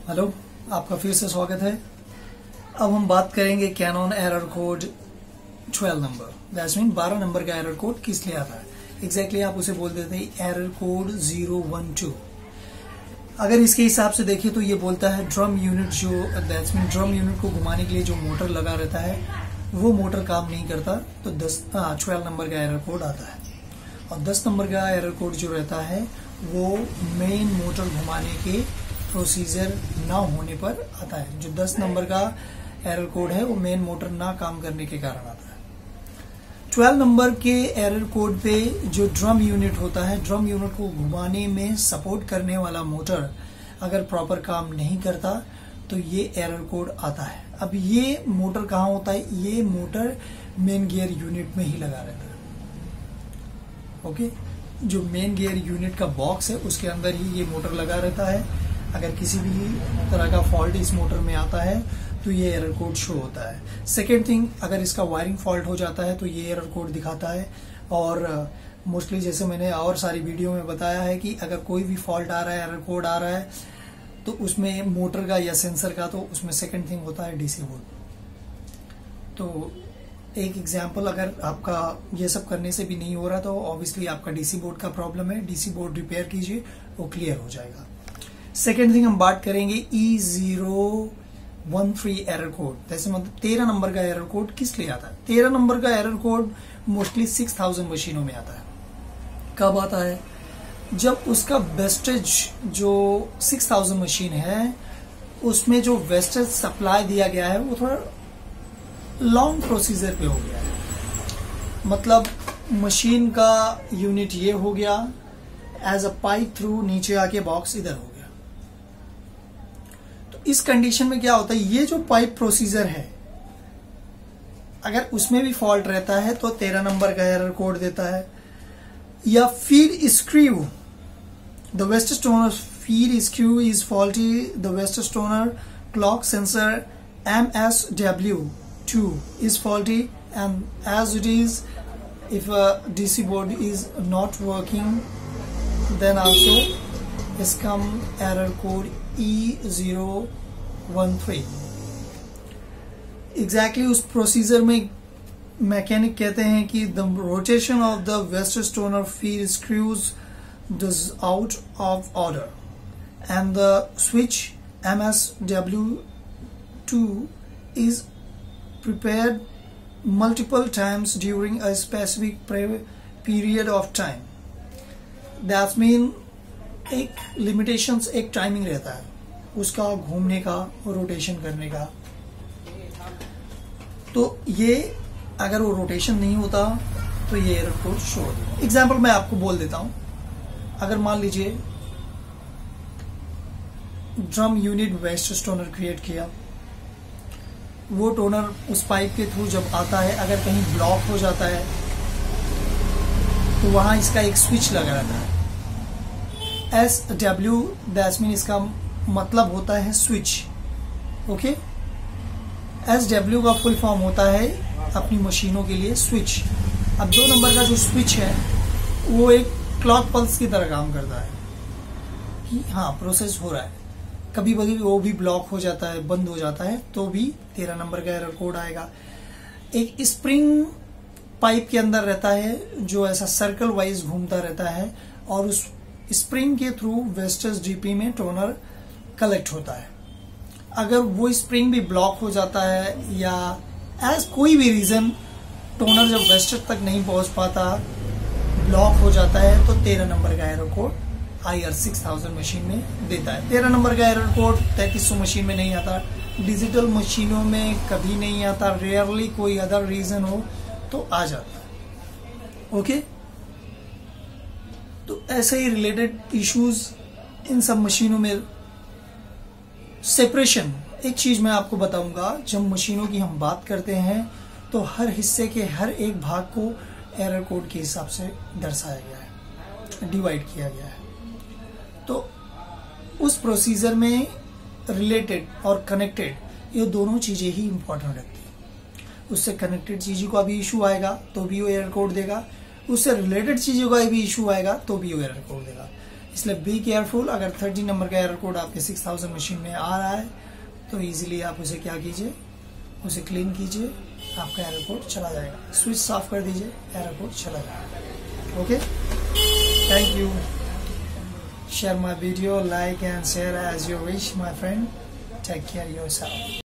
Hello, आपका फिर से स्वागत है। अब हम बात करेंगे कैनन एरर कोड 12 नंबर, दैट्स मीन 12 नंबर का एरर कोड किस लिए आता है। एग्जैक्टली आप उसे बोल देते हैं एरर कोड 012। अगर इसके हिसाब से देखें तो ये बोलता है ड्रम यूनिट, जो दैट्स मीन ड्रम यूनिट को घुमाने के लिए जो मोटर लगा रहता है वो मोटर काम नहीं करता, तो 12 नंबर का एरर कोड आता है। और 10 नंबर का एरर कोड जो रहता है वो मेन मोटर घुमाने के प्रोसीजर ना होने पर आता है। जो 10 नंबर का एरर कोड है वो मेन मोटर ना काम करने के कारण आता है। 12 नंबर के एरर कोड पे जो ड्रम यूनिट होता है, ड्रम यूनिट को घुमाने में सपोर्ट करने वाला मोटर अगर प्रॉपर काम नहीं करता तो ये एरर कोड आता है। अब ये मोटर कहाँ होता है? ये मोटर मेन गियर यूनिट में ही लगा रहता है। ओके, जो मेन गियर यूनिट का बॉक्स है उसके अंदर ही ये मोटर लगा रहता है। अगर किसी भी तरह का फॉल्ट इस मोटर में आता है तो ये एरर कोड शो होता है। सेकेंड थिंग, अगर इसका वायरिंग फॉल्ट हो जाता है तो ये एरर कोड दिखाता है। और मोस्टली जैसे मैंने और सारी वीडियो में बताया है कि अगर कोई भी फॉल्ट आ रहा है, एरर कोड आ रहा है, तो उसमें मोटर का या सेंसर का, तो उसमें सेकेंड थिंग होता है डीसी बोर्ड। तो एक एग्जाम्पल, अगर आपका ये सब करने से भी नहीं हो रहा तो ऑब्वियसली आपका डीसी बोर्ड का प्रॉब्लम है। डीसी बोर्ड रिपेयर कीजिए, वो क्लियर हो जाएगा। सेकेंड थिंग हम बात करेंगे E013 एरर कोड। जैसे मतलब 13 नंबर का एरर कोड किस लिए आता है? 13 नंबर का एरर कोड मोस्टली 6000 मशीनों में आता है। कब आता है? जब उसका वेस्टेज, जो 6000 मशीन है उसमें जो वेस्टेज सप्लाई दिया गया है वो थोड़ा लॉन्ग प्रोसीजर पे हो गया है। मतलब मशीन का यूनिट ये हो गया, एज अ पाइप थ्रू नीचे आके बॉक्स इधर हो गया। तो इस कंडीशन में क्या होता है, ये जो पाइप प्रोसीजर है अगर उसमें भी फॉल्ट रहता है तो 13 नंबर का एरर कोड देता है। या feed screw, the wastage toner feed screw is faulty, the wastage toner clock sensor MSW2 is faulty, and as it is, if a DC board is not working, then also is come error code E013। exactly उस procedure में mechanic कहते हैं कि the rotation of the vestige toner feed screws is out of order and the switch MSW2 is prepared multiple times during a specific period of time। That mean एक limitations, एक timing रहता है उसका घूमने का, रोटेशन करने का। तो ये अगर वो रोटेशन नहीं होता तो ये एरर कोड शो होता है। एग्जाम्पल मैं आपको बोल देता हूं। अगर मान लीजिए drum unit wastage toner create किया, वो टोनर उस पाइप के थ्रू जब आता है, अगर कहीं ब्लॉक हो जाता है तो वहां इसका एक स्विच लगा रहता है SW, दैट्स मीन इसका मतलब होता है स्विच। ओके, SW का फुल फॉर्म होता है अपनी मशीनों के लिए स्विच। अब 2 नंबर का जो स्विच है वो एक क्लॉक पल्स की तरह काम करता है कि हाँ प्रोसेस हो रहा है। कभी कभी वो भी ब्लॉक हो जाता है, बंद हो जाता है, तो भी 13 नंबर का एरर कोड आएगा। एक स्प्रिंग पाइप के अंदर रहता है जो ऐसा सर्कल वाइज घूमता रहता है और उस स्प्रिंग के थ्रू वेस्टेज डीपी में टोनर कलेक्ट होता है। अगर वो स्प्रिंग भी ब्लॉक हो जाता है या एज कोई भी रीजन टोनर जब वेस्टेज तक नहीं पहुंच पाता, ब्लॉक हो जाता है, तो 13 नंबर का एरर कोड IR 6000 मशीन में देता है। 13 नंबर का एरर कोड 3300 मशीन में नहीं आता, डिजिटल मशीनों में कभी नहीं आता, रेयरली कोई अदर रीजन हो तो आ जाता है। ओके, तो ऐसे ही रिलेटेड इश्यूज इन सब मशीनों में। सेपरेशन, एक चीज मैं आपको बताऊंगा, जब मशीनों की हम बात करते हैं तो हर हिस्से के हर एक भाग को एरर कोड के हिसाब से दर्शाया गया है, डिवाइड किया गया है। तो उस प्रोसीजर में रिलेटेड और कनेक्टेड ये दोनों चीजें ही इंपॉर्टेंट रखती है। उससे कनेक्टेड चीजों का भी इशू आएगा तो भी वो एरर कोड देगा, उससे रिलेटेड चीजों का भी इशू आएगा तो भी वो एरर कोड देगा। इसलिए बी केयरफुल। अगर 30 नंबर का एरर कोड आपके 6000 मशीन में आ रहा है तो इजीली आप उसे क्या कीजिए, उसे क्लीन कीजिए, आपका एरर कोड चला जाएगा। स्विच साफ कर दीजिए, एरर कोड चला जाएगा। Okay, thank you. Share my video, like and share as you wish, my friend. Take care yourself.